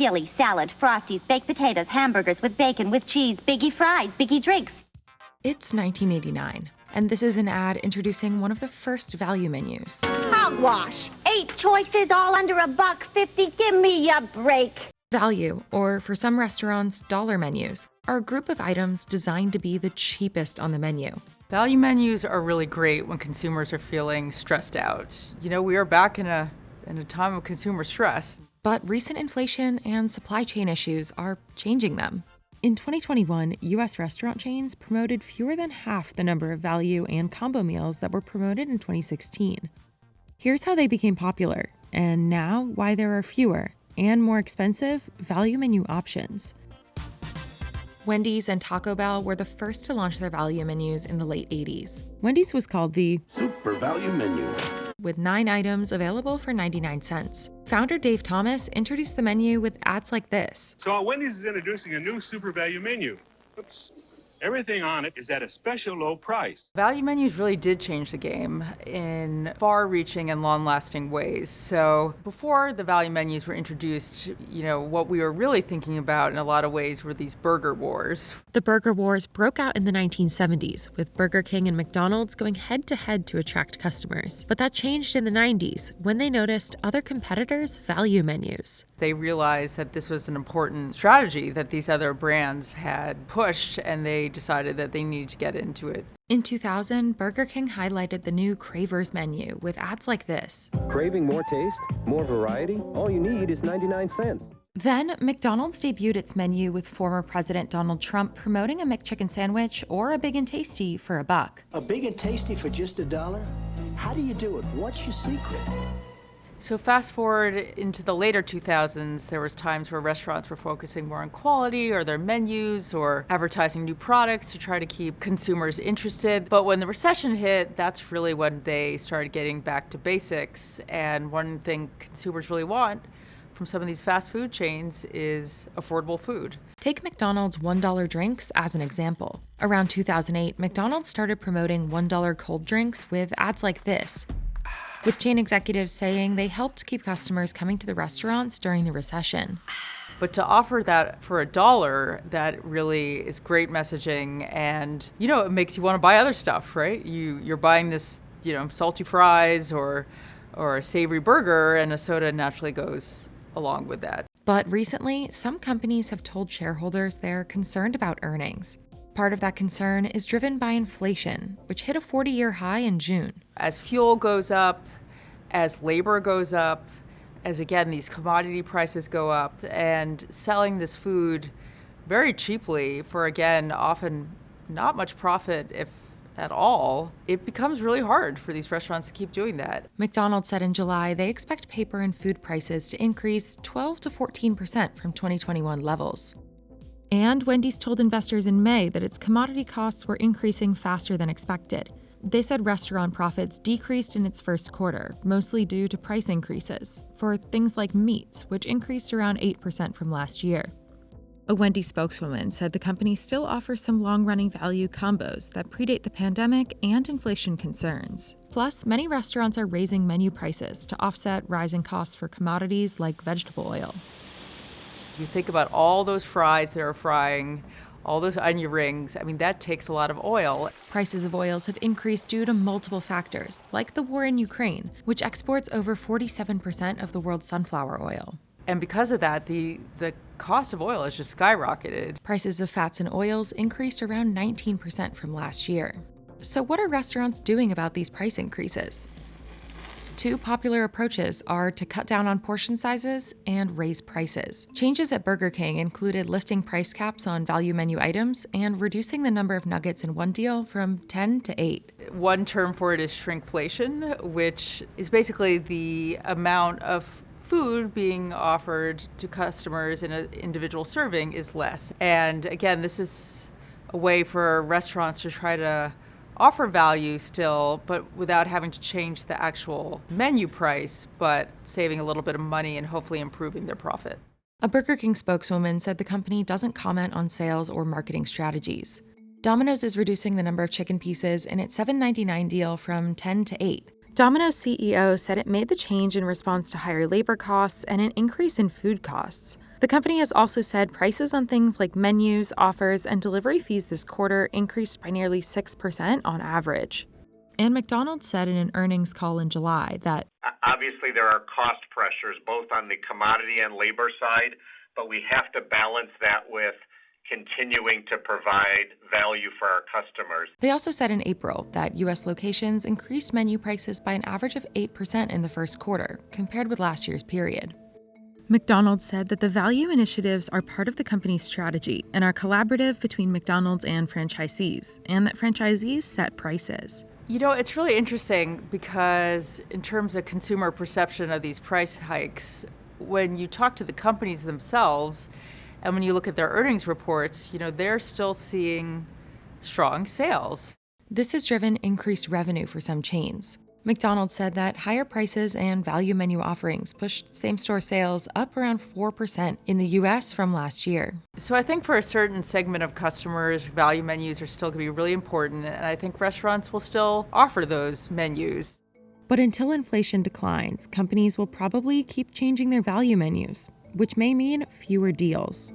chili, salad, Frosties, baked potatoes, hamburgers with bacon, with cheese, biggie fries, biggie drinks. It's 1989, and this is an ad introducing one of the first value menus. Hogwash. 8 choices, all under $1.50. Give me a break. Value, or for some restaurants, dollar menus, are a group of items designed to be the cheapest on the menu. Value menus are really great when consumers are feeling stressed out. We are back in a time of consumer stress. But recent inflation and supply chain issues are changing them. In 2021, U.S. restaurant chains promoted fewer than half the number of value and combo meals that were promoted in 2016. Here's how they became popular, and now why there are fewer and more expensive value menu options. Wendy's and Taco Bell were the first to launch their value menus in the late 80s. Wendy's was called the Super Value Menu, with 9 items available for 99 cents. Founder Dave Thomas introduced the menu with ads like this. So Wendy's is introducing a new super value menu. Oops. Everything on it is at a special low price. Value menus really did change the game in far-reaching and long-lasting ways. So before the value menus were introduced, what we were really thinking about in a lot of ways were these burger wars. The burger wars broke out in the 1970s, with Burger King and McDonald's going head-to-head to attract customers. But that changed in the 90s, when they noticed other competitors' value menus. They realized that this was an important strategy that these other brands had pushed, and they decided that they needed to get into it. In 2000, Burger King highlighted the new Cravers menu with ads like this. Craving more taste, more variety? All you need is 99 cents. Then, McDonald's debuted its menu with former President Donald Trump promoting a McChicken sandwich or a Big and Tasty for $1. A Big and Tasty for just $1? How do you do it? What's your secret? So fast forward into the later 2000s, there was times where restaurants were focusing more on quality or their menus or advertising new products to try to keep consumers interested. But when the recession hit, that's really when they started getting back to basics. And one thing consumers really want from some of these fast food chains is affordable food. Take McDonald's $1 drinks as an example. Around 2008, McDonald's started promoting $1 cold drinks with ads like this, with chain executives saying they helped keep customers coming to the restaurants during the recession. But to offer that for $1, that really is great messaging, and it makes you want to buy other stuff, right? You're buying this, salty fries or a savory burger, and a soda naturally goes along with that. But recently, some companies have told shareholders they're concerned about earnings. Part of that concern is driven by inflation, which hit a 40-year high in June. As fuel goes up, as labor goes up, as again these commodity prices go up, and selling this food very cheaply for again often not much profit, if at all, it becomes really hard for these restaurants to keep doing that. McDonald's said in July they expect paper and food prices to increase 12 to 14% from 2021 levels. And Wendy's told investors in May that its commodity costs were increasing faster than expected. They said restaurant profits decreased in its first quarter, mostly due to price increases for things like meats, which increased around 8% from last year. A Wendy's spokeswoman said the company still offers some long-running value combos that predate the pandemic and inflation concerns. Plus, many restaurants are raising menu prices to offset rising costs for commodities like vegetable oil. You think about all those fries they're frying, all those onion rings, that takes a lot of oil. Prices of oils have increased due to multiple factors, like the war in Ukraine, which exports over 47% of the world's sunflower oil. And because of that, the cost of oil has just skyrocketed. Prices of fats and oils increased around 19% from last year. So what are restaurants doing about these price increases? Two popular approaches are to cut down on portion sizes and raise prices. Changes at Burger King included lifting price caps on value menu items and reducing the number of nuggets in one deal from 10 to 8. One term for it is shrinkflation, which is basically the amount of food being offered to customers in an individual serving is less. And again, this is a way for restaurants to try to offer value still, but without having to change the actual menu price, but saving a little bit of money and hopefully improving their profit. A Burger King spokeswoman said the company doesn't comment on sales or marketing strategies. Domino's is reducing the number of chicken pieces in its $7.99 deal from 10 to 8. Domino's CEO said it made the change in response to higher labor costs and an increase in food costs. The company has also said prices on things like menus, offers, and delivery fees this quarter increased by nearly 6% on average. And McDonald's said in an earnings call in July that obviously there are cost pressures both on the commodity and labor side, but we have to balance that with continuing to provide value for our customers. They also said in April that U.S. locations increased menu prices by an average of 8% in the first quarter, compared with last year's period. McDonald's said that the value initiatives are part of the company's strategy and are collaborative between McDonald's and franchisees, and that franchisees set prices. You know, it's really interesting because in terms of consumer perception of these price hikes, when you talk to the companies themselves and when you look at their earnings reports, they're still seeing strong sales. This has driven increased revenue for some chains. McDonald's said that higher prices and value menu offerings pushed same-store sales up around 4% in the U.S. from last year. So I think for a certain segment of customers, value menus are still going to be really important, and I think restaurants will still offer those menus. But until inflation declines, companies will probably keep changing their value menus, which may mean fewer deals.